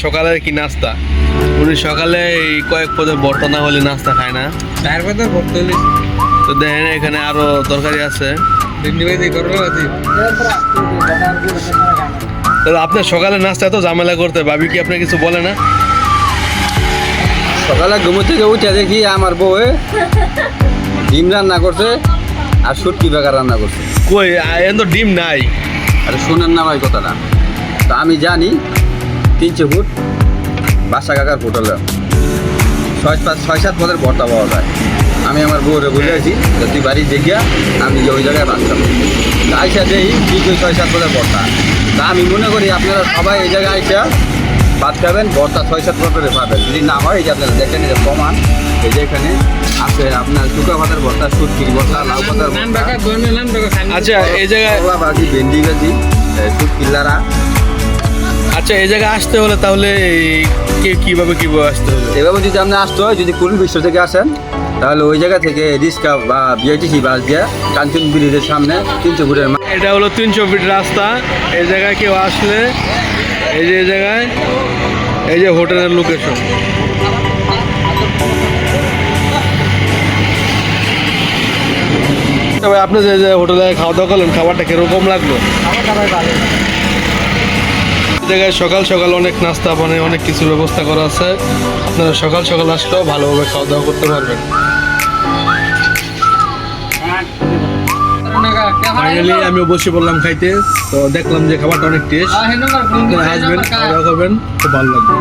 সকালের কি নাস্তা? উনি সকালে এই কয়েক পদে ভর্তা না হলে নাস্তা খায় না। চার পদে ভর্তা হলে তো দেখেন এখানে আরো তরকারি আছে। তাহলে আপনার সকালে নাস্তা এত ঝামেলা করতে ভাবি কি আপনার কিছু বলে না? সকালে ঘুমো থেকে উঠে দেখি আমার বউ ডিম রান্না করছে আর শুটকি বেকার রান্না করছে। কই এখন তো ডিম নাই। আরে শোনেন না ভাই কথাটা, তো আমি জানি 300 ফুট বাসা কাকার হোটেলে 6-7 পদের ভর্তা পাওয়া যায়। আমি আমার বউরে বলে আছি তুই বাড়ি দেখিয়া আমি ওই জায়গায় বাঁচতাম আইসা দেই ঠিক ওই 6-7 পদের ভর্তা। তা আমি মনে করি আপনারা সবাই এই জায়গায় আইসা ভাত খাবেন, ভর্তা 6-7 পদের পাবেন। যদি না হয় এই যে আপনারা দেখেন এই যে প্রমাণ, এই যে এখানে আছে আপনার শুকা ভাতের ভর্তা, শুটকির ভর্তা, লাউ পাতার ভর্তা। আচ্ছা এই জায়গায় বাকি ভেন্ডি ভাজি, শুটকির লাড়া। আচ্ছা এই জায়গায় আসতে হলে তাহলে কিভাবে আসতে হবে? এভাবে যদি আপনি আসতে হয়, যদি কুল বিশ্ব থেকে আসেন তাহলে ওই জায়গা থেকে রিক্সা বা বিআইটিসি বাস দিয়ে কাঞ্চন ব্রিজের সামনে 300 ফুটের এটা হলো 300 ফিট রাস্তা। এই জায়গায় কেউ আসলে এই যে এই জায়গায় এই যে হোটেলের লোকেশন। তবে আপনি যে হোটেলে খাওয়া দাওয়া করলেন খাবারটা কিরকম লাগলো? এই জায়গায় সকাল সকাল অনেক নাস্তা মানে অনেক কিছু ব্যবস্থা করা আছে। আপনারা সকাল সকাল আসলেও ভালোভাবে খাওয়া দাওয়া করতে পারবেন। ফাইনালি আমিও বসে পড়লাম খাইতে। তো দেখলাম যে খাবারটা অনেক টেস্ট। আপনারা আসবেন, খাওয়া দাওয়া করবেন, খুব ভালো লাগবে।